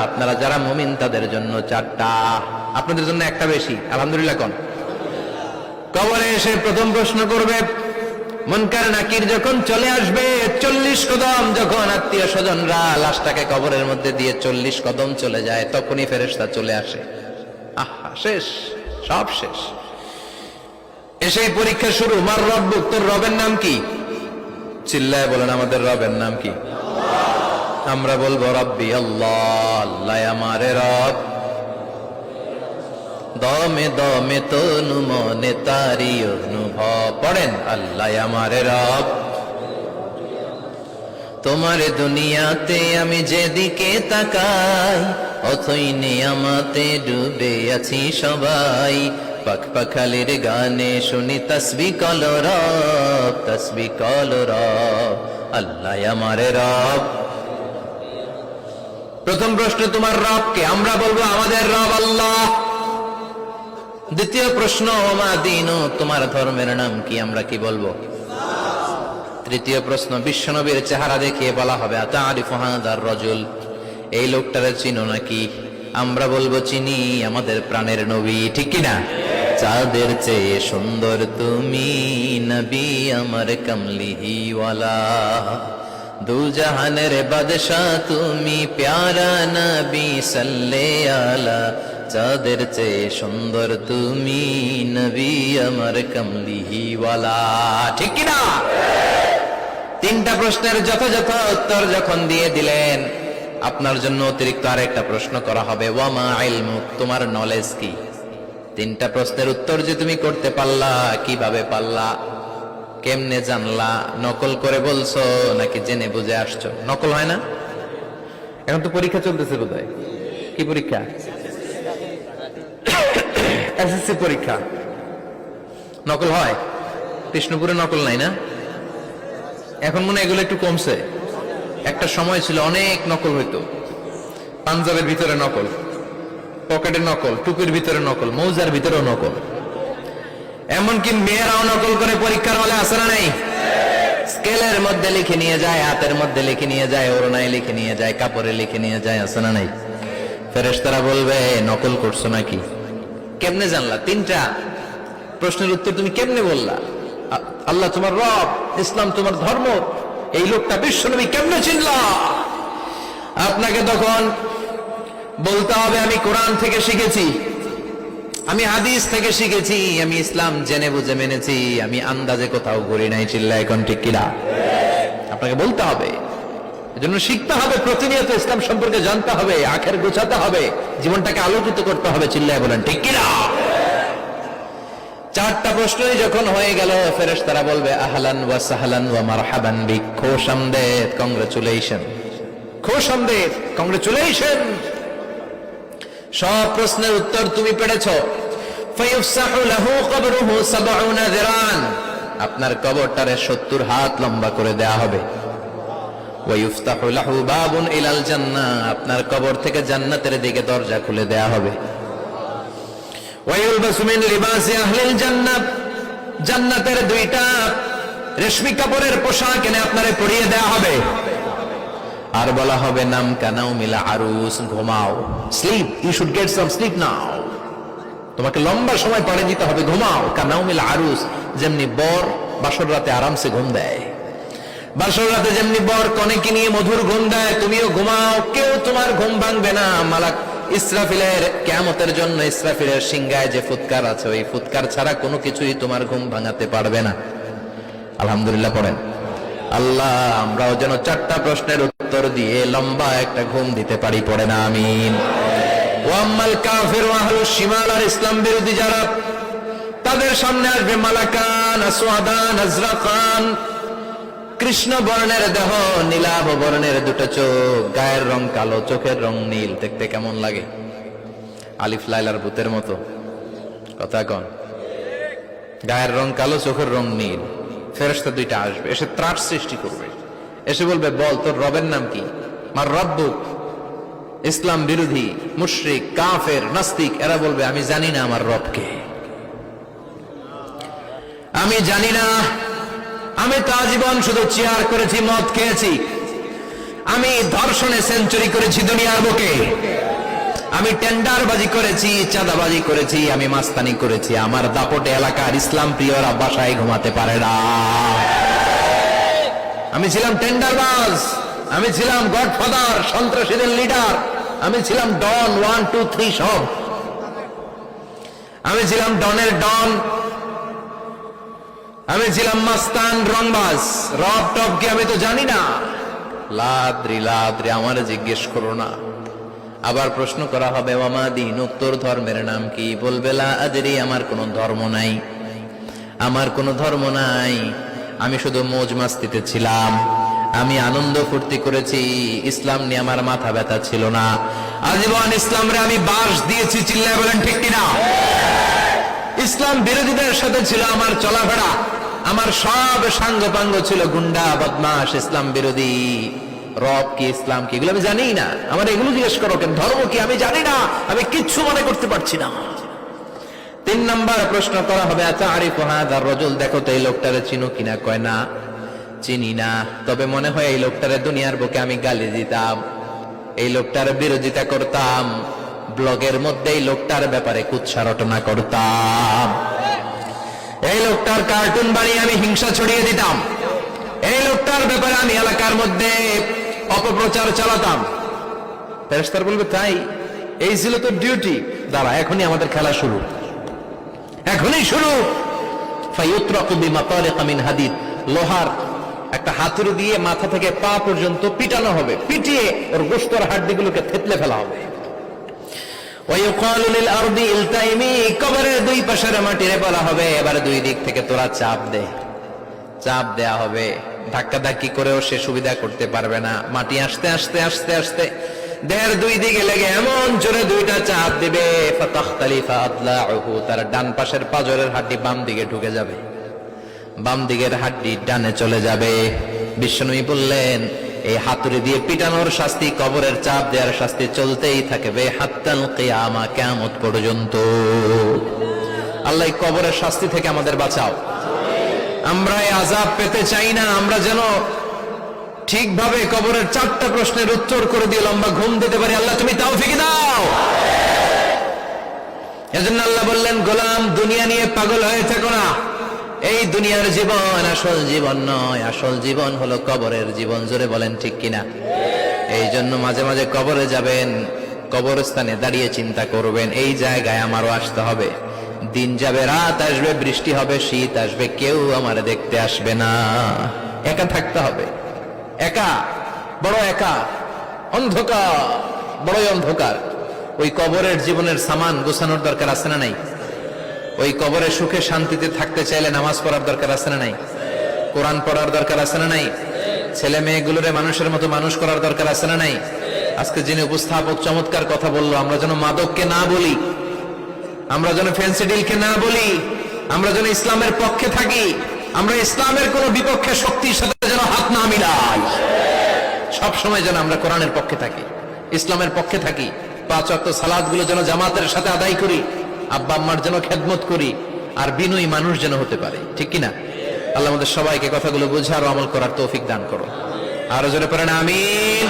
আপনারা যারা মুমিন তাদের জন্য 4টা, আপনাদের জন্য একটা বেশি। আলহামদুলিল্লাহ কোন? কবরে এসে প্রথম প্রশ্ন করবে, মুনকার নাকির যখন চলে আসবে 40 কদম, যখন আত্মীয় স্বজনরা লাশটাকে কবরের মধ্যে দিয়ে 40 কদম চলে যায়, তখনই ফেরেশতা চলে আসে। আহা, শেষ, সব শেষ। এসেই পরীক্ষা শুরু। মার রব্বুক, তোর রবের নাম কি? চিল্লায় বলেন, আমাদের রবের নাম কি? আমরা বলবো রব্বি আল্লাহ, আল্লাহ আমারে রব। দমে দমে তনু মনে তারি অনুভব। পড়েন, আল্লাহ আমারে রব। তোমার দুনিয়াতে আমি যেদিকে তাকাই, অথই নিয়ামতে ডুবে আছি সবাই। পাখ পাখালির গানে শুনি তসবিহ কলো রব, তসবিহ কলো রব, আল্লাহ আমারে রব। প্রথম প্রশ্ন, তোমার রব কে? আমরা বলবো আমাদের রব আল্লাহ। দ্বিতীয় প্রশ্ন, ওমা দীনু, তোমার ধর্মের নাম কি? আমরা কি বলবো? তৃতীয় প্রশ্ন, বিশ্বনবীর চেহারা দেখিয়ে বলা হবে আতারিফু হাদার রাজুল, এই লোকটারে চিনো নাকি? আমরা বলবো চিনি, আমাদের প্রাণের নবী, ঠিক কি না? চাঁদের চেয়ে সুন্দর তুমি নবী আমার কমলিহি ওয়ালা, দু জাহানের বাদশাহ তুমি প্যারা নবী সাল্লে আলা, চাঁদের চেয়ে সুন্দর তুমি নবী আমার কমলিহি ওয়ালা, ঠিক কি না? 3টা প্রশ্নের যথাযথ উত্তর যখন দিয়ে দিলেন, আপনার জন্য অতিরিক্ত আরেকটা প্রশ্ন করা হবে, ওয়ামা ইলমুক, তোমার নলেজ কি? 3টা প্রশ্নের উত্তর যে তুমি করতে পারলা, কিভাবে পারলা, কেমনে জানলা? নকল করে বলছো নাকি জেনে বুঝে আসছো? নকল হয় না? এখন তো পরীক্ষা চলতেছে বোধহয়। কি পরীক্ষা? এসএসসি পরীক্ষা। নকল হয়? কৃষ্ণপুরে নকল নাই না? এখন মনে হয় এগুলো একটু কমছে। একটা সময় ছিল অনেক নকল হইতো। পাঞ্জাবের ভিতরে নকল, পকেটে নকল, টুপির ভিতরে নকল, মৌজার ভিতরেও নকল। এমনকি মেয়েরাও নকল করে পরীক্ষার হলে আসে না নাই? স্কেলের মধ্যে লিখে নিয়ে যায়, হাতের মধ্যে লিখে নিয়ে যায়, ওড়নায় লিখে নিয়ে যায়, কাপড়ে লিখে নিয়ে যায়, আসে না নাই? ফেরেশতারা বলবে নকল করছো নাকি? কেমনে জানলা? 3টা প্রশ্নের উত্তর তুমি কেমনে বললা? আল্লাহ তোমার রব, ইসলাম তোমার ধর্ম, এই লোকটা বিশ্বনবী, কেমনে চিনলা? আপনাকে তখন বলতে হবে আমি কোরআন থেকে শিখেছি, আমি হাদিস থেকে শিখেছি, আমি ইসলাম জেনে বুঝে মেনেছি, আমি আন্দাজে কোথাও ঘুরি নাই। চিল্লা এখন ঠিক কিনা? আপনাকে বলতে হবে। এজন্য শিখতে হবে, প্রতিনিয়ত ইসলাম সম্পর্কে জানতে হবে, আখের গোছাতে হবে, জীবনটাকে আলোকিত করতে হবে। চিল্লায় বলেন ঠিক কিনা? 4টা প্রশ্নই যখন হয়ে গেল, ফেরেশতারা বলবে আহলান ওয়া সাহলান ওয়া মারহাবান বিক, খোশামদেদ, কংগ্রেচুলেশন, খোশামদেদ, কংগ্রেচুলেশন। সব প্রশ্নের উত্তর তুমি পেরেছো। ফায়ুফসাহু লাহু কবরুহু 70 যিরান, আপনার কবরটারে 70 হাত লম্বা করে দেয়া হবে। ওয়া ইফতাহু লাহু বাবুন ইলাল জান্নাহ, আপনার কবর থেকে জান্নাতের দিকে দরজা খুলে দেয়া হবে। ওয়া ইউলবাসু মিন লিবাসি আহলিল জান্নাহ, জান্নাতের 2টা রেশমি কাপড়ের পোশাক এনে আপনারে পরিয়ে দেয়া হবে। আর বলা হবে নাম কানাও মিলা আরুস, ঘুমাও, sleep, you should get some sleep now, তোমাকে লম্বা সময় পরে দিতে হবে, ঘুমাও। কানাও মিলা আরুস, যেমনি বর বাসর রাতে আরামসে ঘুম দেয়, বাসর রাতে যেমনি বর কনেকে নিয়ে মধুর ঘুম দেয়, তুমিও ঘুমাও, কেউ তোমার ঘুম ভাঙবে না। মালাক ইসরাফিলের, কিয়ামতের জন্য ইসরাফিলের সিংহায় যে ফুৎকার আছে, ওই ফুৎকার ছাড়া কোনো কিছুই তোমার ঘুম ভাঙাতে পারবে না। আলহামদুলিল্লাহ পড়েন। আল্লাহ আমরাও যেন 4টা প্রশ্নের উত্তর দিয়ে লম্বা একটা ঘুম দিতে পারি, পড়ে না আমিন। ওয়াম্মাল কাফির ওয়া আহলুশ শিমাল, আর ইসলাম বিরোধী যারা, তাদের সামনে আসবে মালাকান আসওয়াদান আজরাকান, কৃষ্ণ বর্ণের দেহ, নীলাভ বর্ণের 2টো চোখ, গায়ের রং কালো, চোখের রং নীল। দেখতে কেমন লাগে? আলিফ লাইলার ভূতের মতো। কথা কন? গায়ের রং কালো, চোখের রং নীল। ফেরেশতা 2টা আসবে, এসে ত্রাস সৃষ্টি করবে, এসে বলবে বল তোর রবের নাম কি? মার রব্বুক। ইসলাম বিরোধী মুশরিক, কাফের, নাস্তিক এরা বলবে আমি জানি না আমার রবকে, আমি জানি না, আমি তো আজীবন শুধু চেয়ার করেছি, মদ খেয়েছি, আমি ধর্ষণে সেঞ্চুরি করেছি দুনিয়ার বুকে, আমি টেন্ডারবাজি করেছি, চাঁদাবাজি করেছি, আমি মাস্তানি করেছি। আমার দাপটে এলাকার ইসলাম প্রিয়রা বাসায় ঘুমাতে পারে না। আমি ছিলাম টেন্ডারবাজ, আমি ছিলাম গডফাদার, সন্ত্রাসীদের লিডার, আমি ছিলাম ডন 1 2 3 সব। আমি ছিলাম ডনের ডন, আমি ছিলাম মাস্তান, রংবাজ, রব টপ কি আমি তো জানি না। লাদ্রি লাদ্রি আমার জিজ্ঞেস করো না। আবার প্রশ্ন করা হবে ওয়ামা দিন, তোর ধর্মের নাম কি? বলবে লা আদরি, আমার কোনো ধর্ম নাই, আমার কোনো ধর্ম নাই। আমি শুধু মৌজ মাস্তিতে ছিলাম, আমি আনন্দ ফুর্তি করেছি, ইসলাম নিয়ে আমার মাথা ব্যথা ছিল না। আজীবন ইসলামরে আমি বাস দিয়েছি, চিল্লায় বলেন ঠিক কিনা? ইসলাম বিরোধীদের সাথে ছিল আমার চলাফেরা, আমার সব সাঙ্গপাঙ্গ ছিল গুন্ডা বদমাশ ইসলাম বিরোধী। রব কি, ইসলাম কি, এগুলো আমি জানি না। আমার এগুলো জিজ্ঞেস করো কেন? ধর্ম কি আমি জানি না, আমি কিচ্ছু মনে করতে পারছি না। 3 নাম্বার প্রশ্ন করা হবে আচ্ছা আরিফ হাদার রাজুল, দেখো তো এই লোকটারে চিনো কিনা? কয় না, চিনি না, তবে মনে হয় এই লোকটারে দুনিয়ার বুকে আমি গালি দিতাম, এই লোকটার বিরোধিতা করতাম, ব্লগের মধ্যে এই লোকটার ব্যাপারে কুৎসা রটনা করতাম, এই লোকটার কার্টুন বানিয়ে আমি হিংসা ছড়িয়ে দিতাম, এই লোকটার ব্যাপারে আমি এলাকার মধ্যে অপপ্রচার চালাতাম। ফেরেশতারা বলবে তাই, এই ছিল তো ডিউটি। দাঁড়া, এখনই আমাদের খেলা শুরু, এখনই শুরু। ফায়ুতরাকু বিমাতারিক মিন হাদিদ, লোহার একটা হাতুড়ি দিয়ে মাথা থেকে পা পর্যন্ত পিটানো হবে, পিটিয়ে ওর গোশতের হাড্ডিগুলোকে থেতলে ফেলা হবে। ওয়ায়ুকালু লিল আরদি ইলতাইমি, কবরের 2 পাশের মাটিরে বলা হবে এবার 2 দিক থেকে তোরা চাপ দে, চাপ দেয়া হবে। ধাক্কা ধাক্কি করেও সে সুবিধা করতে পারবে না, মাটি আসতে আসতে আসতে আসতে দেহের 2 দিকে লেগে এমন জোরে 2টা চাপ দিবে, ফাতাখতালিফা আদলাউহু, তার ডান পাশের পাজরের হাড্ডি বাম দিকে ঢুকে যাবে, বাম দিকের হাড্ডি ডানে চলে যাবে। বিশ্বনবী বললেন এই হাতুড়ি দিয়ে পিটানোর শাস্তি, কবরের চাপ দেওয়ার শাস্তি চলতেই থাকবে হাত্তাল কিয়ামা, কিয়ামত পর্যন্ত। আল্লাহ কবরের শাস্তি থেকে আমাদের বাঁচাও। আমরা এই আযাব পেতে চাই না, আমরা যেন ঠিকভাবে কবরের 4টা প্রশ্নের উত্তর করে দিয়ে লম্বা ঘুম দিতে পারি। আল্লাহ তুমি তৌফিক দাও। এজন্য আল্লাহ বললেন গোলাম দুনিয়া নিয়ে পাগল হয়ে থেকো না, এই দুনিয়ার জীবন আসল জীবন নয়, আসল জীবন হলো কবরের জীবন। জোরে বলেন ঠিক কিনা? এই জন্য মাঝে মাঝে কবরে যাবেন, কবরস্থানে দাঁড়িয়ে চিন্তা করবেন এই জায়গায় আমারও আসতে হবে। দিন যাবে, রাত আসবে, বৃষ্টি হবে, শীত আসবে, কেউ আমার দেখতে আসবে না, একা থাকতে হবে, একা, বড় একা, অন্ধকার, বড়ই অন্ধকার। ওই কবরের জীবনের সামান গোছানোর দরকার আছে না নাই? ওই কবরে সুখে শান্তিতে থাকতে চাইলে নামাজ পড়ার দরকার আছে না নাই? কোরআন পড়ার দরকার আছে না নাই? ছেলে মেয়েগুলোরে মানুষের মতো মানুষ করার দরকার আছে না নাই? আজকে যিনি উপস্থাপক চমৎকার কথা বললো, আমরা যেন মাদককে না বলি, আমরা যেন ফেন্সিডিলকে না বলি, আমরা যেন ইসলামের পক্ষে থাকি, আমরা ইসলামের কোন বিপক্ষে শক্তির সাথে যেন হাত না মিলাই, সব সময় যেন আমরা কোরআনের পক্ষে থাকি, ইসলামের পক্ষে থাকি। 5 ওয়াক্ত সালাতগুলো যেন জামাতের সাথে আদায় করি, আব্বা আম্মার যেন খেদমত করি, আর বিনয়ী মানুষ যেন হতে পারে, ঠিক কিনা? আল্লাহ আমাদের সবাইকে কথাগুলো বোঝার ও আমল করার তৌফিক দান করো। আরো জোরে পড়েন আমিন।